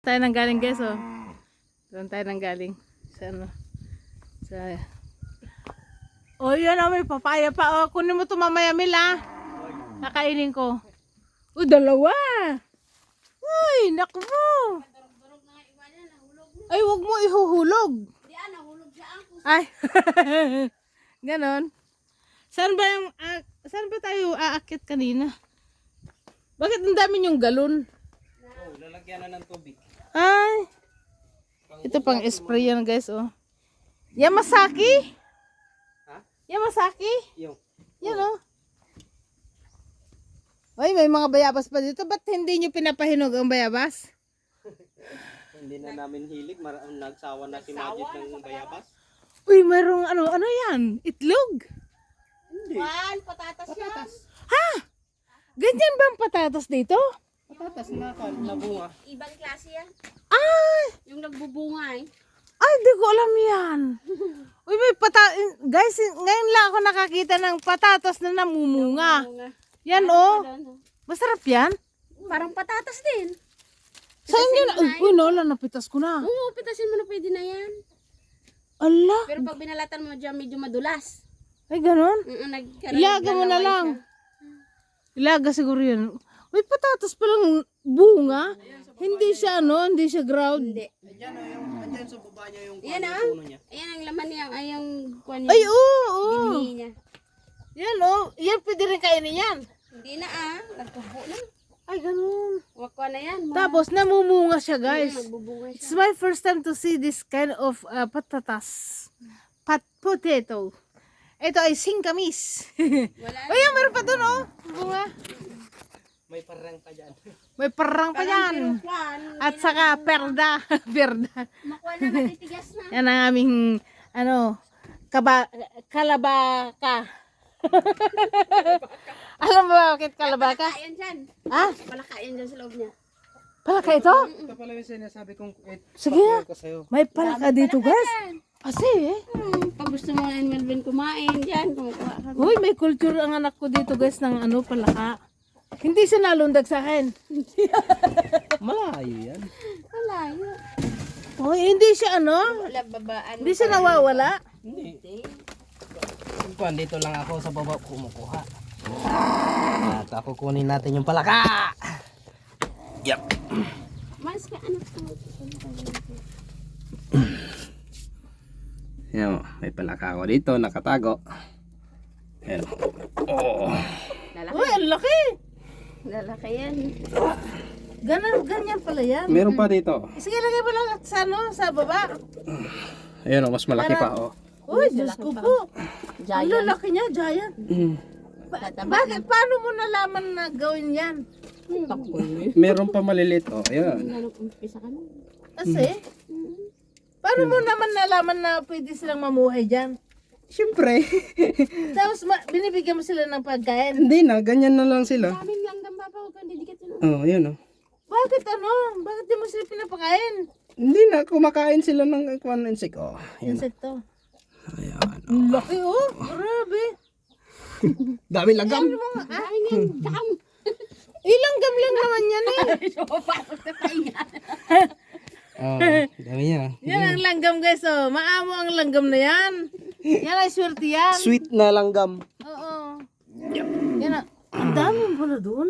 Tayo nang galing guys, oh. Doon tayo nang galing. Sa ano? Sa... Oh, yan, oh, may papaya pa, oh. Kunin mo ito mamaya, Mil, ah. Kakainin ko. Oh, dalawa. Uy, naku mo. Ay, huwag mo ihuhulog. Ay. Ganon. Saan ba tayo aakit kanina? Bakit ang dami yung galon? Oh, lalagyan na ng tubig. Ay. Ito pang spray yan guys, oh. Yamasaki? Ha? Yamasaki? Yung. Yan, oh. Ay, may mga bayabas pa dito. Ba't hindi nyo pinapahinog ang bayabas? Hindi na namin hilig. Nagsawa na si Majid ng bayabas. Uy, mayroong ano yan? Itlog? Hindi. Patatas yan. Ha? Ganyan ba ang patatas dito? Patatas na bunga. Ibang klase yan. Ay! Yung nagbubunga eh. Ay, di ko alam yan. Uy, may guys, ngayon lang ako nakakita ng patatas na namumunga. Yan, oh. Masarap yan. Parang patatas din. Saan yun? Uy, nala, napitas ko na. Oo, pitasin mo na pwede na yan. Ala. Pero pag binalatan mo dyan, medyo madulas. Ay, ganon. Nagkaroon Ilaga mo na lalaway lang. siya. Ilaga siguro yun. Uy, patatas palang bunga. Hindi siya, hindi siya ground. Hindi. Ayan o, andyan sa baba niya yung Yan ah. puno niya. Ayan ang laman niya. Ay, yung kuwan Ay, niya. oo, oo. Binhi niya. Yan, oh. Yan, pwede rin kainin yan. Hindi na ah. Nagtubo na. Ay, ganun. Wakuha na yan. Tapos, namumunga siya, guys. Nagbubunga It's siya. my first time to see this kind of patatas. Potato. Ito ay singkamis. Wala. Ay, meron pa dun, oh. Bunga. May parang pa dyan. May parang pa yan. Kwan. At saka perda. Perda. Makuha na matitigas na. Yan ang aming, kalabaka. Alam mo ba bakit kalabaka? Palakayan dyan. Ha? Palakayan dyan sa loob niya. Palaka ito? Ito pala yung sinasabi kong Sige na. ko sa'yo. May palaka dito, guys. Yan. Kasi, Pag gusto mo na Melvin kumain, dyan, kumukuha ka. uy, may culture ang anak ko dito, guys, ng palaka. Hindi siya nalundag sa akin. Malayo yan. Wala, yun. Uy, hindi siya Wala, babaan. hindi siya nawawala. Hindi. Kuan, dito lang ako sa baba kumukuha. At ako kunin natin yung palaka. Yep. Mas ka anak ko. Yan, may palaka ako dito, nakatago. Yan. Oh. Lalaki. Uy, ang laki. Lalaki yan. Ganyan pala yan. Meron pa dito. Sige, lagay mo lang sa baba. Ayan, oh, mas malaki pa, oh. Uy, Diyos ko po. Ang Giant. lalaki niya, giant. Bakit? Paano mo nalaman na gawin yan? Meron pa maliliit, oh. Ayan. Umpisa ka na. Kasi, paano mo naman nalaman na pwede silang mamuhay dyan? Siyempre. Tapos, binibigyan mo sila ng pagkain. Hindi na, ganyan na lang sila. Daming lang damba pa, huwag kang didikit yun. Oh, ayan, oh. Bakit Bakit di mo sila pinapakain? Hindi na, kumakain sila ng kwan insect, oh. Ayan. Insekto. Ayan. Ang laki, oh. Grabe. Dami lagam. Daming yan, gam. Ilang gam lang naman yan eh. So, pasok sa pahinga. Oh, dami niya. Yan ang langgam guys, oh. Maamo ang langgam na yan. Yan ay swerte yan. Sweet na langgam. Oo. Yan ang dami pala doon,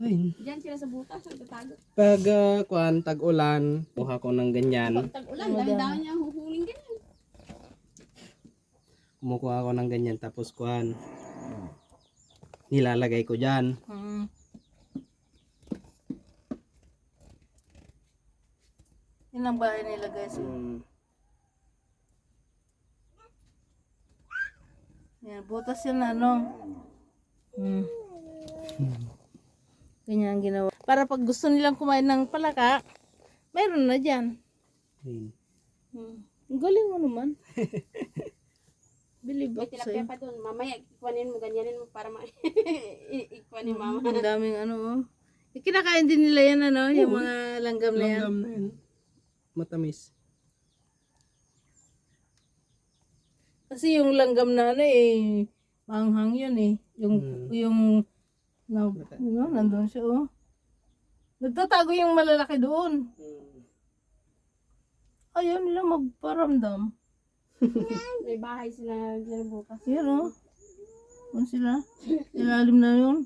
Ay. Diyan sila sa butas, nagtatago. Pag kwan, tag-ulan, kuha ko ng ganyan. Tag-ulan, dami-dami niya huhuling ganyan. Kumukuha ko ng ganyan, tapos kwan, nilalagay ko dyan. Yan ang bahay nila guys. Yan, butas yan Ganyan ang ginawa. Para pag gusto nilang kumain ng palaka, mayroon na dyan. Ayun. Ang galing mo naman. Believe May ako sa'yo. tilapia pa doon. Mamaya, ikwanin mo, ganyanin mo para ikwanin mama. Ang daming Kinakain din nila yan yung mga langgam na yan. Langgam na yan. Matamis. Kasi yung langgam na manghang yun eh. Yung nandun siya oh. Nagtatago yung malalaki doon. ayaw nila magparamdam. May bahay sila dyan bukas. Yan o. Ano sila? Ilalim na yun.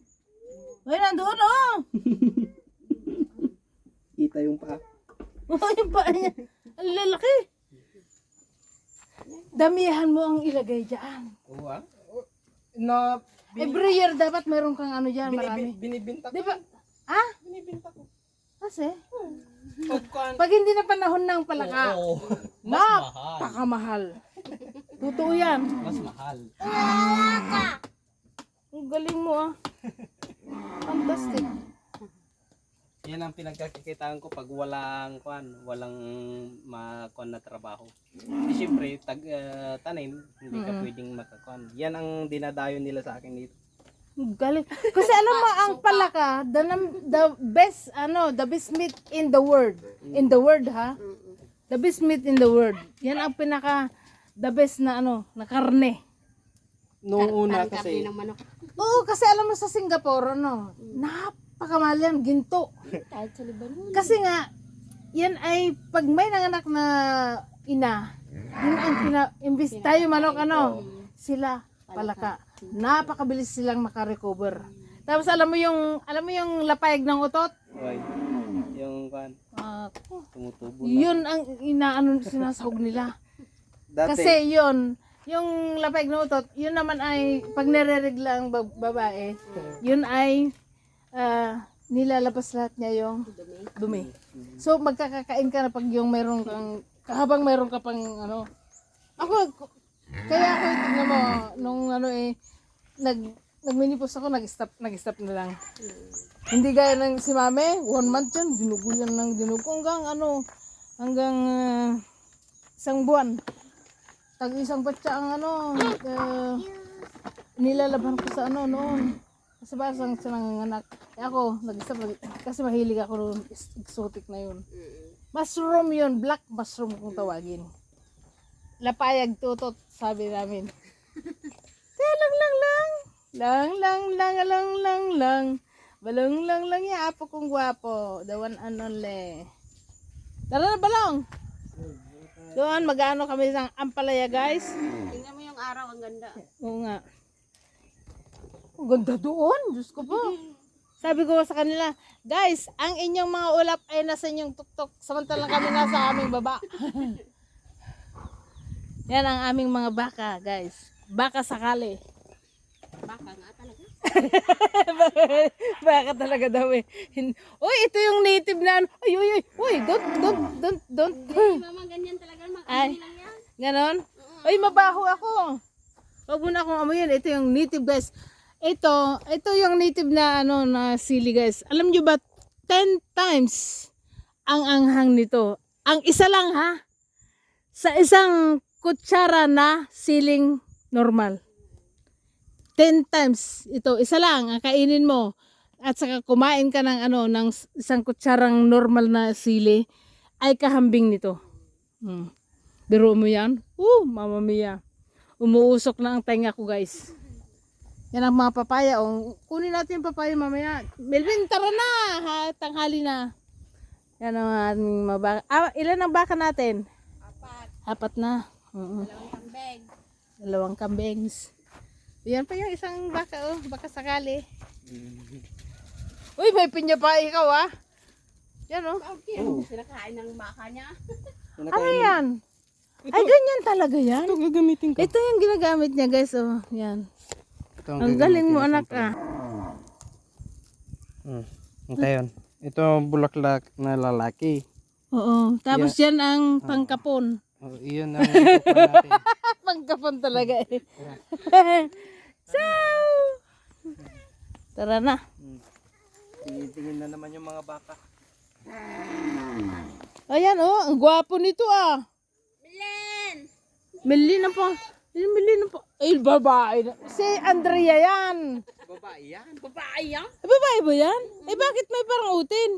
Ay, nandoon o. Kita yung paa. Oh, yung paa niya. Ang lalaki. Damihan mo ang ilagay dyan. Oo ah. Na, Every year dapat meron kang ano dyan, marami. binibinta ko. Di ba? Ah? Binibinta ko. Kasi? Popcorn. Pag hindi na panahon ng palaka, Oo. Mas mahal. napakamahal. Totoo yan. Mas mahal. Ang galing mo ah. Fantastic. Yan ang pinagkakikitaan ko pag walang makuan na trabaho. Siyempre, tanim, hindi ka pwedeng makakuan. Yan ang dinadayo nila sa akin dito. Ang galing. Kasi alam mo, ang palaka, the best, the best meat in the world. In the world ha? The best meat in the world. Yan ang the best na na karne. Noong una Karne kasi, ng manok. Oo, kasi alam mo sa Singapore, napakamahal yan, ginto. Kahit sa Lebanon. Kasi nga, yan ay, pag may nanganak na ina, yun ang imbis tayo manok, sila, palaka. Napakabilis silang makarecover. Tapos alam mo yung lapayag ng utot? oy, yung kuan, tumutubo na. Yun ang sinasahog nila. Dati, Kasi yun, yung lapayag ng utot, yun naman ay, pag nare-regla ang babae, yun ay, nilalabas lahat niya yung dumi. So magkakakain ka na pag yung meron kang, habang meron ka pang kaya ako tingnan mo, nung nagminipos ako, nag-stop na lang. Hindi gaya ng si Mame, 1 month yan, dinugo yan ng dinugo hanggang isang buwan. Tag isang patsa ang nilalaban ko sa noon. Kasi basang siya nanganganak. Ako, nag-stop, kasi mahilig ako noon, exotic na yun. Mushroom yun, black mushroom kung tawagin. Lapayag tutot, sabi namin. Kaya lang. Balong lang ya, apo kong gwapo. Dawan le. Tara na, balong. Doon, mag-ano kami ng ampalaya, guys. Tingnan mo yung araw, ang ganda. Oo nga. Ang ganda doon, Diyos ko po. Sabi ko sa kanila, guys, ang inyong mga ulap ay nasa inyong tuktok, samantalang kami nasa aming baba. Yan ang aming mga baka, guys. Baka sakali. Baka nga talaga. Baka talaga daw eh. Uy, ito yung native na Uy, don't. Hey, mama, ganyan talaga. Ay, Lang yan. ganon? Uy, mabaho ako. Huwag mo na akong amoyin. Ito yung native, guys. Ito yung native na na sili, guys. Alam nyo ba, 10 times ang anghang nito. Ang isa lang ha. Sa isang kutsara na siling normal. 10 times ito. Isa lang ang kainin mo. At saka kumain ka ng ng isang kutsarang normal na sili ay kahambing nito. Biro mo yan? Mama mia. Umuusok na ang tenga ko, guys. Yan ang mga papaya. Kunin natin yung papaya mamaya. Melvin, tara na. Tanghali na. Yan ang aming mga baka. Ilan ang baka natin? 4 na. 2 kambing. 2 kambings. Yan pa yung isang baka, baka sakali. Uy, may pinya pa ikaw, Yan, Okay, sinakain ng baka niya. Ano yan? Ay, ganyan talaga yan. Ito gagamitin ko. Ito yung ginagamit niya, guys, Yan. Ang galing mo, anak, Ito yun. Ito bulaklak na lalaki. Oo. Tapos yan ang pangkapon. Iyon ang itupan natin. Pangkapon talaga eh. So, tara na. Tingin na naman yung mga baka. Ayan, ang gwapo nito, Melin na po. Melin na po. Ay, babae na. Si Andrea yan. Babae yan. Babae yan? Babae ba yan? Bakit may parang utin?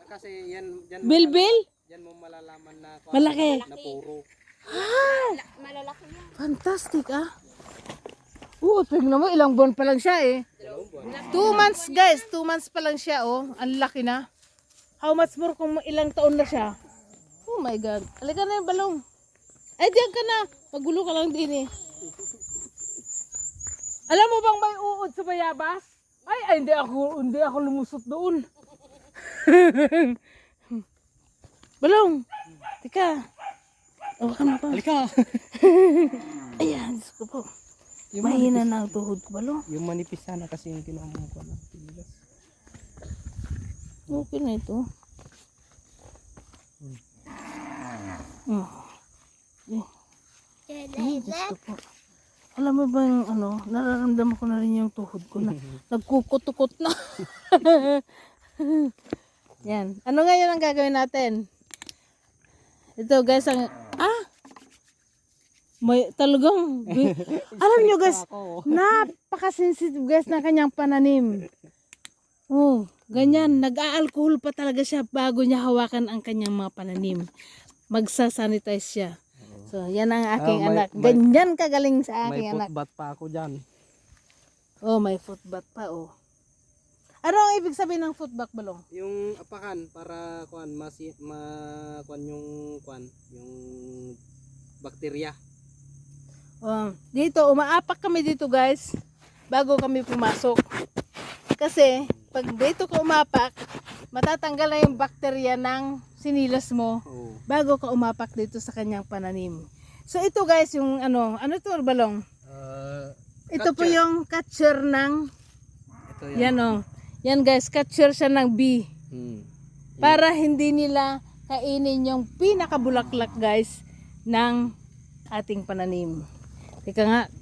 Kasi yan Bilbil? yan mo malalaman na Malaki. na puro. Malalaki yan. Fantastic, tingnan mo, ilang buwan pa lang siya, 2 months, guys. 2 months pa lang siya, Ang laki na. How much more kung ilang taon na siya? Oh my God. Halika na yung balong. Ay, diyan ka na. Magulo ka lang din eh. Alam mo bang may uod sa bayabas? Ay, hindi ako lumusot doon. Balong. Tika. Oh, ka pa. Halika! Ayan, Diyos ko po. Yung Mahina na ang tuhod ko, balong. Yung manipis sana kasi yung kinuha mo ko na pinilas. Okay na ito. Mm. Ay, Diyos ko po. Alam mo ba yung nararamdaman ko na rin yung tuhod ko na nagkukutukot na. Yan. Ano ngayon ang gagawin natin? Ito guys, may talagang, alam nyo guys, napaka-sensitive guys ng kanyang pananim. Oh, ganyan, nag-a-alcohol pa talaga siya bago niya hawakan ang kanyang mga pananim. Magsasanitize siya. So, yan ang aking anak. Ganyan kagaling sa aking anak. May footbath pa ako dyan. Oh, may footbath pa, oh. Ano ang ibig sabihin ng footbath, balong? Yung apakan para kuan kuan yung bakterya. Dito, umaapak kami dito guys, bago kami pumasok. Kasi, pag dito ka umapak, matatanggal na yung bakterya ng sinilas mo, Oo. bago ka umapak dito sa kanyang pananim. So, ito guys, yung ano ito, balong? Ito po yung catcher ng, Ito yan oh. Yan guys, catcher siya ng bee. Para hindi nila kainin yung pinakabulaklak guys ng ating pananim. Teka nga,